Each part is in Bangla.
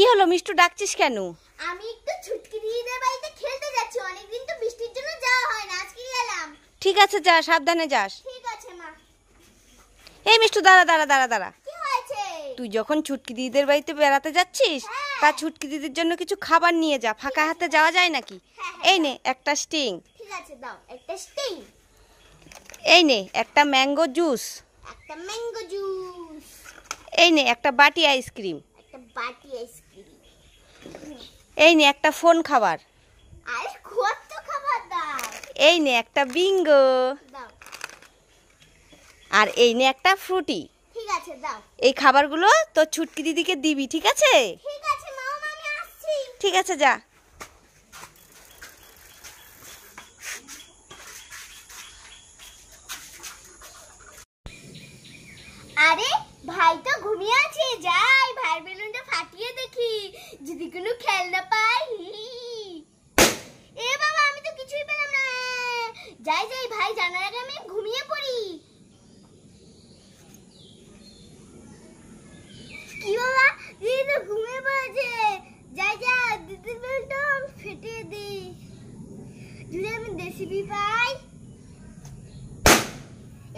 হলো মিষ্টু, ডাকছিস কেন? আমি একটু ছুটকি দিদিদের বাড়িতে খেলতে যাচ্ছি, অনেকদিন তো বৃষ্টির জন্য যাওয়া হয় না, আজকে গেলাম। ঠিক আছে, যা, সাবধানে যাস। ঠিক আছে মা। এই মিষ্টু, দাঁড়া দাঁড়া দাঁড়া দাঁড়া। কি হয়েছে? তুই যখন ছুটকি দিদিদের বাড়িতে বেড়াতে যাচ্ছিস, তা ছুটকি দিদির জন্য কিছু খাবার নিয়ে যা, ফাঁকা হাতে যাওয়া যায় নাকি? এই নে একটা স্টিং। ঠিক আছে, দাও একটা স্টিং। এই নে একটা ম্যাঙ্গো জুস। একটা ম্যাঙ্গো জুস। এই নে একটা বাটি আইসক্রিম। একটা বাটি আইসক্রিম। এই নে একটা ফোন খাবার। আর কত খাবার দাও। এই নে একটা বিঙ্গো। দাও। আর এই নে একটা ফ্রুটি। ঠিক আছে, দাও। এই খাবারগুলো তোর ছুটকি দিদিকে দিবি, ঠিক আছে? ঠিক আছে মা, আমি আসছি। ঠিক আছে, যা। আরে ভাই তো ঘুমিয়ে আছে, যাই ভাইয়ের বেলুনটা ফাটিয়ে দেখি যদি কোনো খেলনা পাই। এ বাবা, আমি তো কিছুই পেলাম না। যাই যাই, ভাই জানার আগে আমি ঘুমিয়ে পড়ি। কি বাবা, দিদি তো ঘুমিয়ে পড়েছে। যাই যা, দিদির বেলুনটা ফেটিয়ে দিই যদি আমি রেসিপি পাই।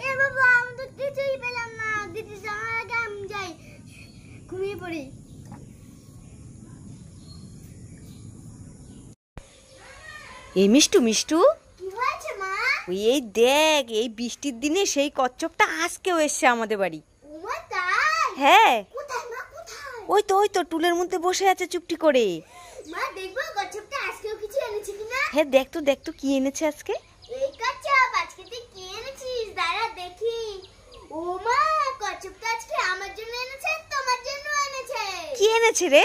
এ বাবা, আমি তো কিছুই পেলাম না। দিদি জানার আগে আমি যাই, ঘুমিয়ে পড়ি। এই মিষ্টু মিষ্টু, কি হয়েছে মা? এই দেখ, এই বৃষ্টির দিনে সেই কচ্ছপটা আজকেও এসছে আমাদের বাড়ি। ও মা, তাই? হ্যাঁ, কোথায় মা, কোথায়? ওই তো টুলের মধ্যে বসে আছে চুপটি করে। মা দেখবো কচ্ছপটা আজকেও কিছু এনেছে কিনা। হ্যাঁ, দেখ তো কি এনেছে আজকে। এই কচ্ছপ আজকে তুই কি এনেছিস, দাঁড়া দেখি। ও মা, কচ্ছপটা আজকে আমার জন্য এনেছে, তোমার জন্য এনেছে। কি এনেছে রে?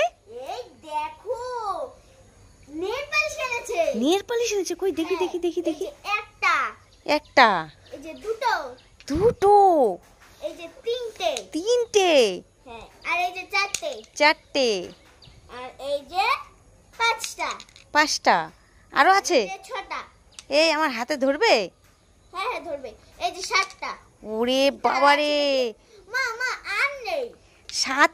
এই দেখো, নেল পালিশ এনেছে। নেল পালিশ এনেছে? কই দেখি দেখি দেখি এই দেখি। যে একটা, একটা, এই যে দুটো, দুটো, এই যে তিনটে, তিনটে, হ্যাঁ, আর এই যে চারটে, চারটে, আর এই যে পাঁচটা, পাঁচটা, আরো আছে। এই যে ছটা। এই আমার হাতে ধরবে? হ্যাঁ হ্যাঁ ধরবে। এই যে সাতটা। ওরে বাবা রে, মা মা আর নেই।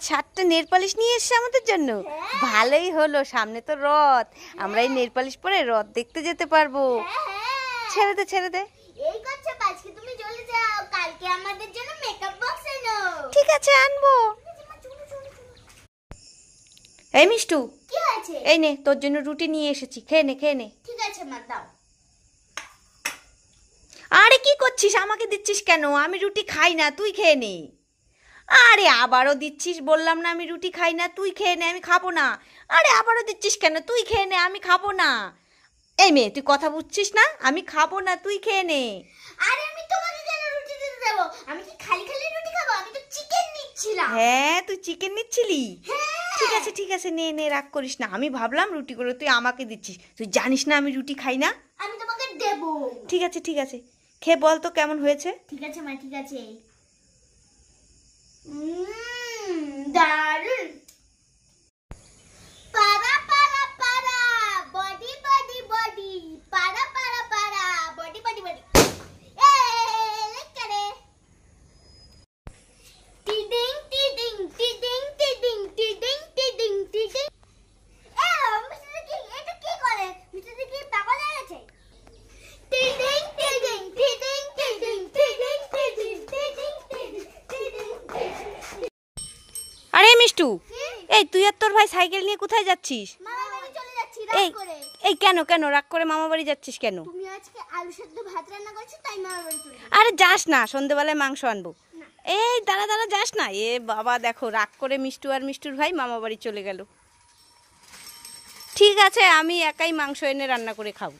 সাতটা নেল পালিশ নিয়ে এসছে আমাদের জন্য। হ্যাঁ। ভালোই হলো, সামনে তো রথ, আমরা এই নেল পালিশ পরে রথ দেখতে যেতে পারবো। হ্যাঁ হ্যাঁ। ছেড়ে দে ছেড়ে দে। এই কচ্ছপ আজকে তুমি চলে যাও, কালকে আমাদের জন্য মেকআপ বক্স এনো। ঠিক আছে, আনবো। এই মিষ্টু, কি হয়েছে? এই নে তোর জন্য রুটি নিয়ে এসেছি, খেয়ে নে খেয়ে নে। ঠিক আছে মা, দাও। আরে কি করছিস, আমাকে দিচ্ছিস কেন? আমি রুটি খাই না, তুই খেয়ে নে। আরে আবারও দিচ্ছিস, বললাম না আমি রুটি খাই না, তুই খেয়ে নে, আমি খাবো না। আরে আবারও দিচ্ছিস কেন? তুই খেয়ে নে, আমি খাবো না। এই মেয়ে, তুই কথা বুঝছিস না? আমি খাবো না, তুই খেয়ে নে। আরে আমি তোমাকে কেন রুটি দিতে দেব? আমি কি খালি খালি রুটি খাবো? আমি তো চিকেন নিচ্ছিলাম। হ্যাঁ, তুই চিকেন নিচ্ছিলি? হ্যাঁ। ঠিক আছে, নে নে, রাগ করিস না। আমি ভাবলাম রুটি করে তুই আমাকে দিচ্ছিস, তুই জানিস না আমি রুটি খাই না। আমি তোমাকে দেব। ঠিক আছে, খেয়ে বল তো কেমন হয়েছে। ঠিক আছে মা, ঠিক আছে। দারুন। পারা পারা পারা, বডি বডি বডি, পারা পারা পারা, বডি বডি বডি। এ লেকরে। টিডিং টিডিং টিডিং টিডিং টিডিং টিডিং টিডিং। এ মিস্টার কি এটা কি করে? মিস্টার কি পাগল হয়ে গেছে? টিডিং টিডিং টিডিং টিডিং টিডিং টিডিং টিডিং টিডিং। আরে মিষ্টু, এই তুই আর তোর ভাই সাইকেল নিয়ে কোথায় যাচ্ছিস? মামা বাড়ি চলে যাচ্ছি এই রাত করে। এই কেন রাগ করে মামা বাড়ি যাচ্ছিস কেন? তুমি আজকে আলু সেদ্ধ ভাত রান্না করছো, তাই মামা বাড়ি চলে যাচ্ছি। আরে যাস না, সন্ধেবেলায় মাংস আনবো। এই দাঁড়া যাস না। এ বাবা, দেখো রাগ করে মিষ্টু আর মিষ্টুর ভাই মামা বাড়ি চলে গেল। ঠিক আছে, আমি একাই মাংস এনে রান্না করে খাবো।